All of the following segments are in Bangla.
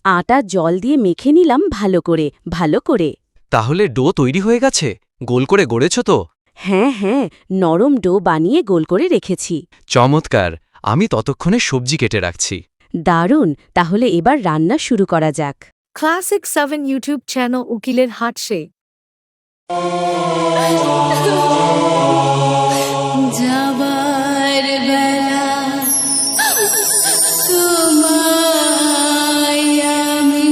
আটা জল দিয়ে মেখে নিলাম ভালো করে। তাহলে ডো তৈরি হয়ে গেছে? গোল করে গড়েছ তো? হ্যাঁ, নরম ডো বানিয়ে গোল করে রেখেছি। চমৎকার! আমি ততক্ষণে সবজি কেটে রাখছি। দারুণ! তাহলে এবার রান্না শুরু করা যাক। Classic 7 YouTube channel উকিলের হাট সে যাবার বেলা তোমায় আমি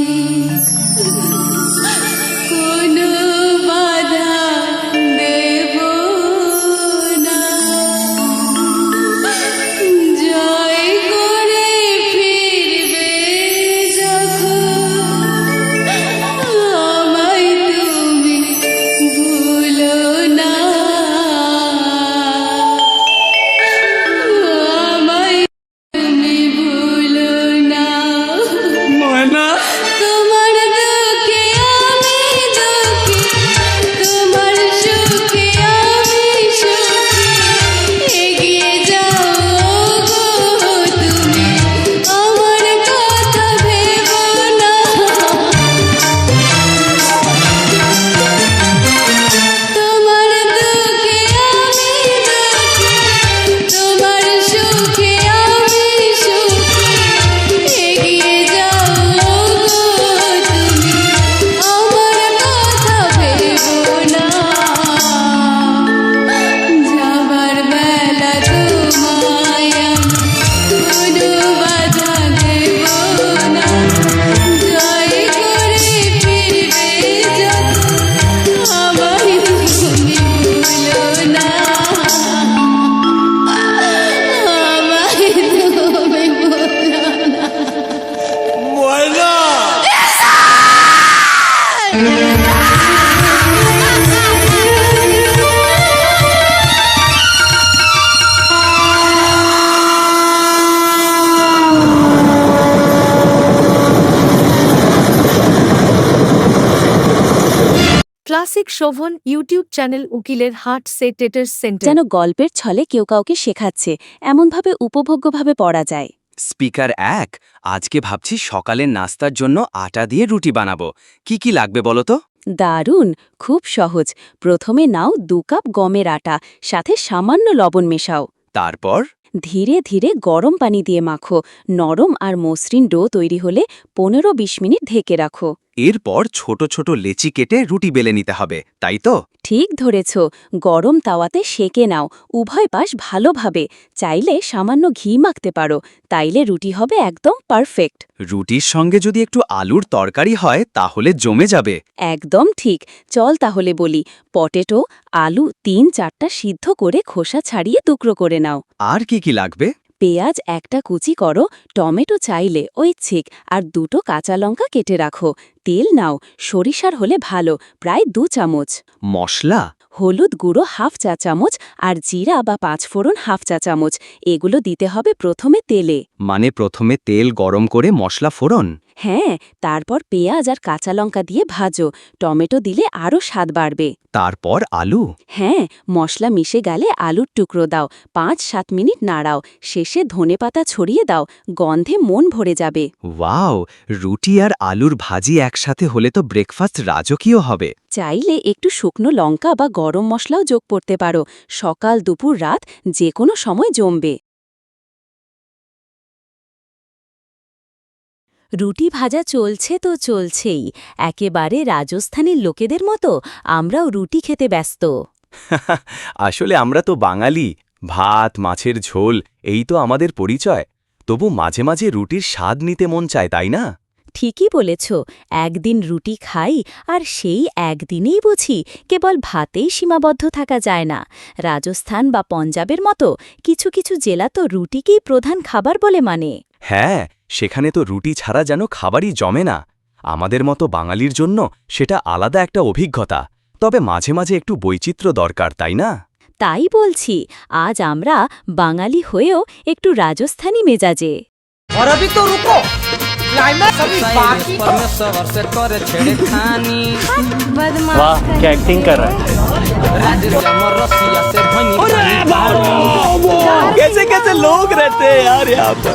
কোনো বাধা দেব না, জয় করে ফিরবে যখন আমায় তুমি ভুলো না, আমায় তুমি ভুলো না। ময়না, তোমার দুঃখে আমি দুঃখী, তোমার সুখে আমি সুখী, এগিয়ে যাও গো তুমি, আমার কথা ভেবো না। তোমার দুঃখে আমি দুঃখী, তোমার সুখে আমি সুখী, এগিয়ে যাও গো তুমি, আমার কথা ভেবো না। যাবার বেলা তোমায় আমি কোনো বাধা দেব না, জয় করে ফিরবে যখন আমায় তুমি ভুলো না, আমায় তুমি ভুলো না। ময়না! ক্লাসিক শোভন ইউটিউব চ্যানেল উকিলের হাট সে টেটার সেন্টার যেন গল্পের ছলে কেউ কাউকে শেখাচ্ছে, এমনভাবে উপভোগ্যভাবে পড়া যায়। স্পিকার 1, আজকে ভাবছি সকালের নাস্তার জন্য আটা দিয়ে রুটি বানাবো। কি লাগবে বলো তো? দারুণ! খুব সহজ। প্রথমে নাও 2 কাপ গমের আটা, সাথে সামান্য লবণ মেশাও। তারপর ধীরে ধীরে গরম পানি দিয়ে মাখো। নরম আর মসৃণ ডো তৈরি হলে 15-20 মিনিট ঢেকে রাখো। এরপর ছোট ছোট লেচি কেটে রুটি বেলে নিতে হবে, তাই তো? ঠিক ধরেছ। গরম তাওয়াতে সেঁকে নাও, উভয় পাশ ভালোভাবে। চাইলে সামান্য ঘি মাখতে পারো, তাইলে রুটি হবে একদম পারফেক্ট। রুটির সঙ্গে যদি একটু আলুর তরকারি হয় তাহলে জমে যাবে। একদম ঠিক। চল তাহলে বলি। পটেটো, আলু 3-4টা সিদ্ধ করে খোসা ছাড়িয়ে টুকরো করে নাও। আর কি লাগবে? পেঁয়াজ 1টা কুচি করো, টমেটো চাইলে ঐচ্ছিক, আর 2টো কাঁচা লঙ্কা কেটে রাখো। তেল নাও, সরিষার হলে ভালো, প্রায় 2 চামচ। মশলা? হলুদ গুঁড়ো 1/2 চা চামচ, আর জিরা বা 5 ফোড়ন 1/2 চা চামচ। এগুলো দিতে হবে প্রথমে তেলে। মানে প্রথমে তেল গরম করে মশলা ফোড়ন? হ্যাঁ, তারপর পেঁয়াজ আর কাঁচা লঙ্কা দিয়ে ভাজো। টমেটো দিলে আরও স্বাদ বাড়বে। তারপর আলু? হ্যাঁ, মশলা মিশে গেলে আলুর টুকরো দাও, 5-7 মিনিট নাড়াও। শেষে ধনেপাতা ছড়িয়ে দাও, গন্ধে মন ভরে যাবে। ওয়াও! রুটি আর আলুর ভাজি একসাথে হলে তো ব্রেকফাস্ট রাজকীয় হবে। চাইলে একটু শুকনো লঙ্কা বা গরম মশলাও যোগ করতে পারো। সকাল দুপুর রাত যে কোনো সময় জমবে। রুটি ভাজা চলছে তো চলছেই। একেবারে রাজস্থানের লোকেদের মতো আমরাও রুটি খেতে ব্যস্ত। আসলে আমরা তো বাঙালি, ভাত মাছের ঝোল এই তো আমাদের পরিচয়। তবু মাঝে মাঝে রুটির স্বাদ নিতে মন চায়, তাই না? ঠিকই বলেছ। একদিন রুটি খাই, আর সেই একদিনেই বুঝি কেবল ভাতেই সীমাবদ্ধ থাকা যায় না। রাজস্থান বা পঞ্জাবের মতো কিছু কিছু জেলা তো রুটিকেই প্রধান খাবার বলে মানে। হ্যাঁ, সেখানে তো রুটি ছাড়া যেন খাবারই জমে না। আমাদের মতো বাঙালির জন্য সেটা আলাদা একটা অভিজ্ঞতা। তবে মাঝে মাঝে একটু বৈচিত্র্য দরকার, তাই না? তাই বলছি, আজ আমরা বাঙালি হয়েও একটু রাজস্থানী মেজাজে। और अभी तो रुको, क्लाइमैक्स अभी बाकी वाह क्या एक्टिंग कर रहा है। कैसे कैसे लोग रहते हैं यार यहाँ पर।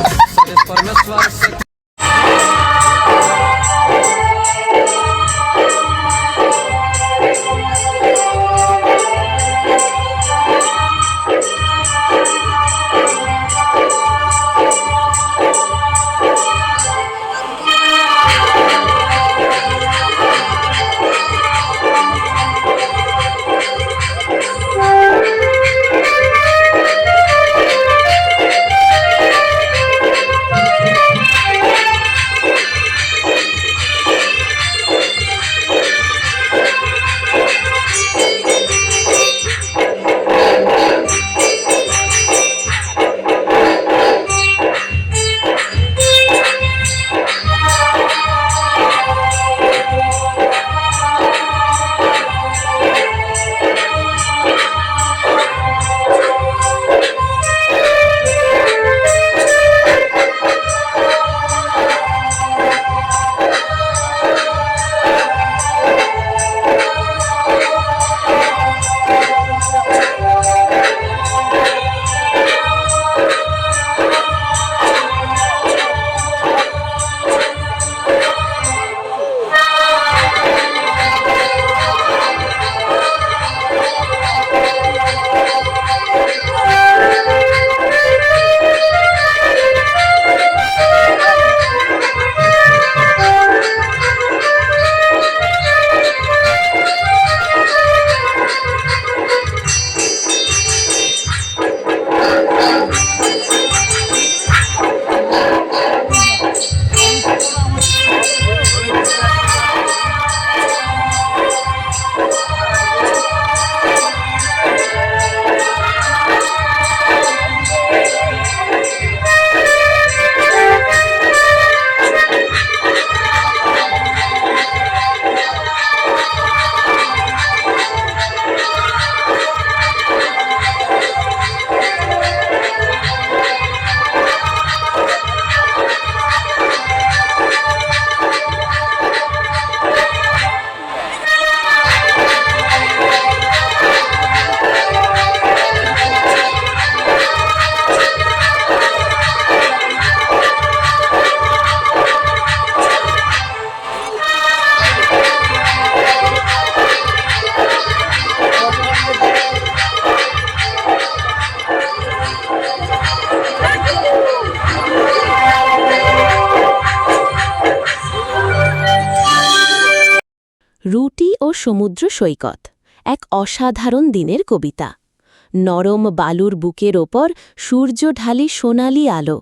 রুটি ও সমুদ্র সৈকত এক অসাধারণ দিনের কবিতা। নরম বালুর বুকের ওপর সূর্য ঢালি সোনালি আলো,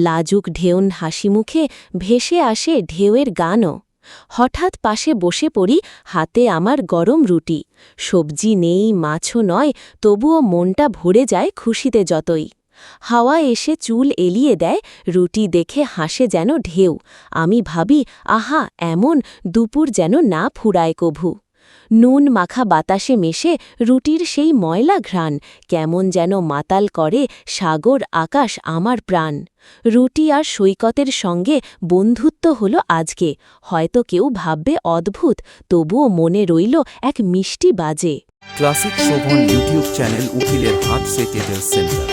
লাজুক ঢেউন হাসিমুখে ভেসে আসে ঢেউয়ের গানও। হঠাৎ পাশে বসে পড়ি, হাতে আমার গরম রুটি, সবজি নেই মাছও নয়, তবুও মনটা ভরে যায় খুশিতে যতই। হাওয়া এসে চুল এলিয়ে দেয়, রুটি দেখে হাসে যেন ঢেউ। আমি ভাবি, আহা এমন দুপুর যেন না ফুরায় কভু। নুন মাখা বাতাসে মেশে রুটির সেই ময়লা ঘ্রাণ, কেমন যেন মাতাল করে সাগর আকাশ আমার প্রাণ। রুটি আর সৈকতের সঙ্গে বন্ধুত্ব হল আজকে, হয়তো কেউ ভাববে অদ্ভুত, তবুও মনে রইল এক মিষ্টি বাজে। ক্লাসিক শোভন ইউটিউব চ্যানেল উকিলের হাট সেটেল সেন্টার।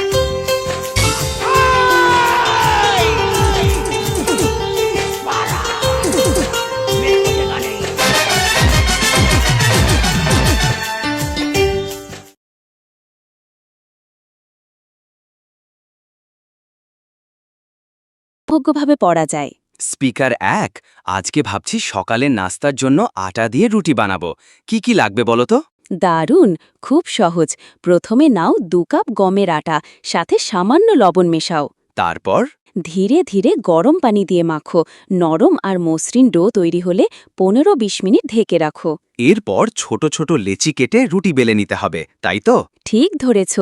ভোগ্যভাবে পড়া যায়। স্পিকার ১, আজকে ভাবছি সকালের নাস্তার জন্য আটা দিয়ে রুটি বানাবো। কি কি লাগবে বলো তো? দারুণ, খুব সহজ। প্রথমে নাও 2 কাপ গমের আটা, সাথে সামান্য লবণ মেশাও। তারপর ধীরে ধীরে গরম পানি দিয়ে মাখো। নরম আর মসৃণ ডো তৈরি হলে 15-20 মিনিট ঢেকে রাখো। এরপর ছোট ছোট লেচি কেটে রুটি বেলে নিতে হবে, তাই তো? ঠিক ধরেছ,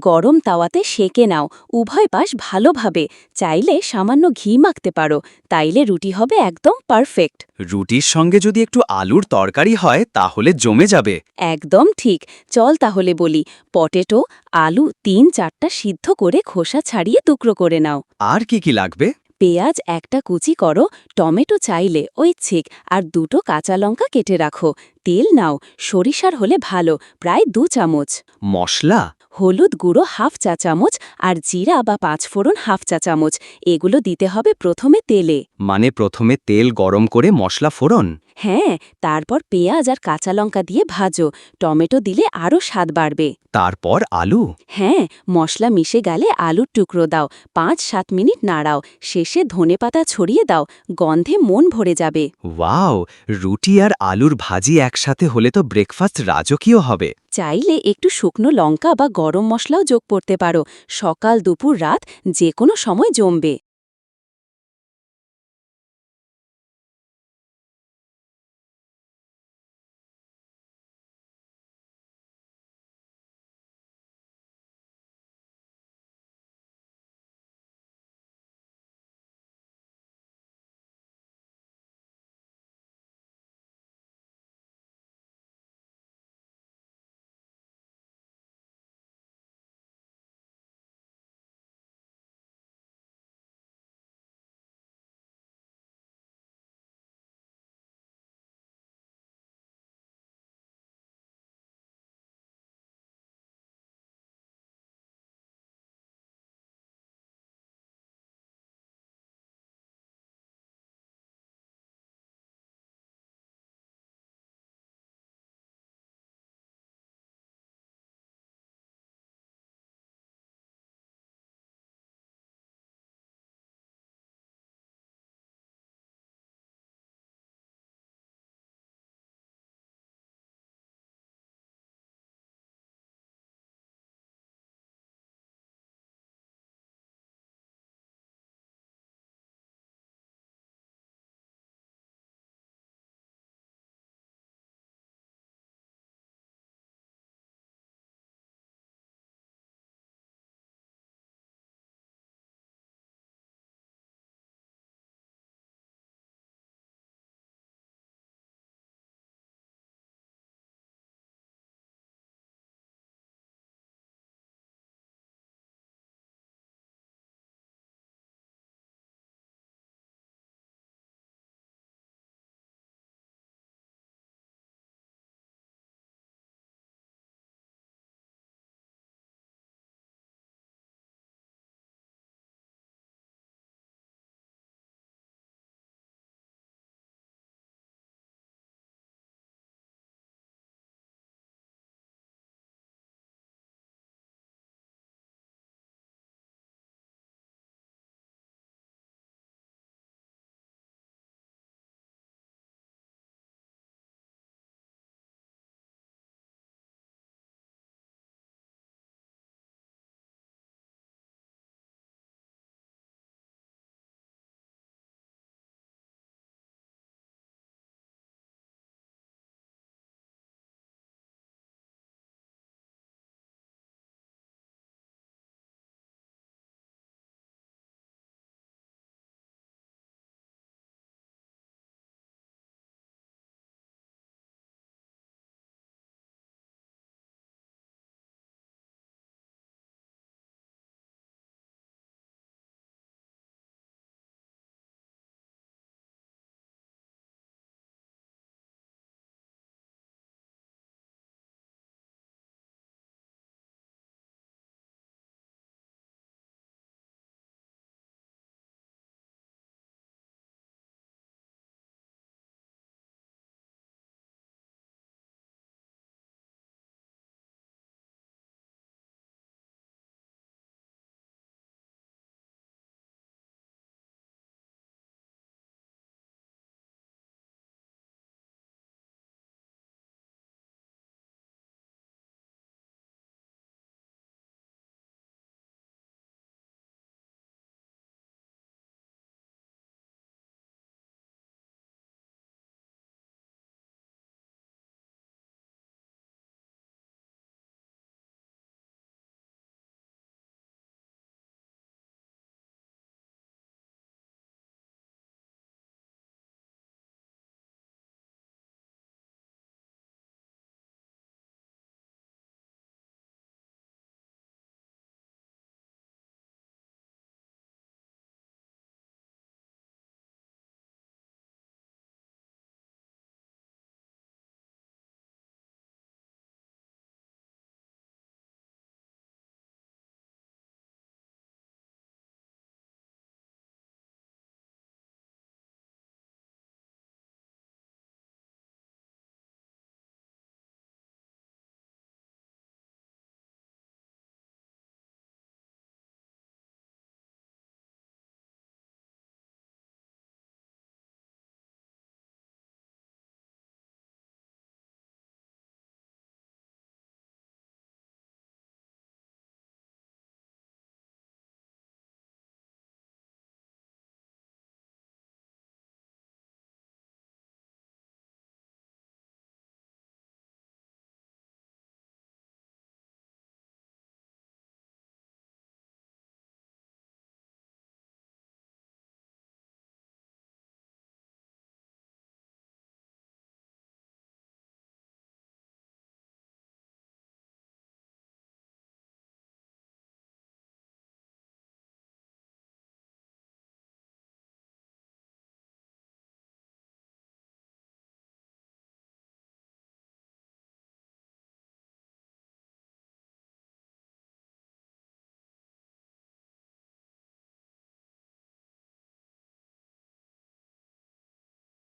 গরম তাওয়াতে সেঁকে নাও উভয় পাশ ভালোভাবে। চাইলে সামান্য ঘি মাখতে পারো, তাইলে রুটি হবে একদম পারফেক্ট। রুটির সঙ্গে যদি একটু আলুর তরকারি হয় তাহলে জমে যাবে। একদম ঠিক। চল তাহলে বলি, পটেটো, আলু 3-4টা সিদ্ধ করে খোসা ছাড়িয়ে টুকরো করে নাও। আর কি কি লাগবে? পেঁয়াজ 1টা কুচি করো, টমেটো চাইলে ঐচ্ছিক, আর 2টো কাঁচা লঙ্কা কেটে রাখো। তেল নাও, সরিষার হলে ভালো, প্রায় 2 চামচ। মশলা? হলুদ গুঁড়ো 1/2 চা চামচ, আর জিরা বা 5 ফোড়ন 1/2 চা চামচ। এগুলো দিতে হবে প্রথমে তেলে। মানে প্রথমে তেল গরম করে মশলা ফোড়ন? হ্যাঁ, তারপর পেঁয়াজ আর কাঁচা লঙ্কা দিয়ে ভাজো। টমেটো দিলে আরও স্বাদ বাড়বে। তারপর আলু? হ্যাঁ, মশলা মিশে গেলে আলুর টুকরো দাও, 5-7 মিনিট নাড়াও, শেষে ধনেপাতা ছড়িয়ে দাও, গন্ধে মন ভরে যাবে। ওয়াও, রুটি আর আলুর ভাজি একসাথে হলে তো ব্রেকফাস্ট রাজকীয় হবে। চাইলে একটু শুকনো লঙ্কা বা গরম মশলাও যোগ করতে পারো। সকাল দুপুর রাত যে কোনো সময় জমবে।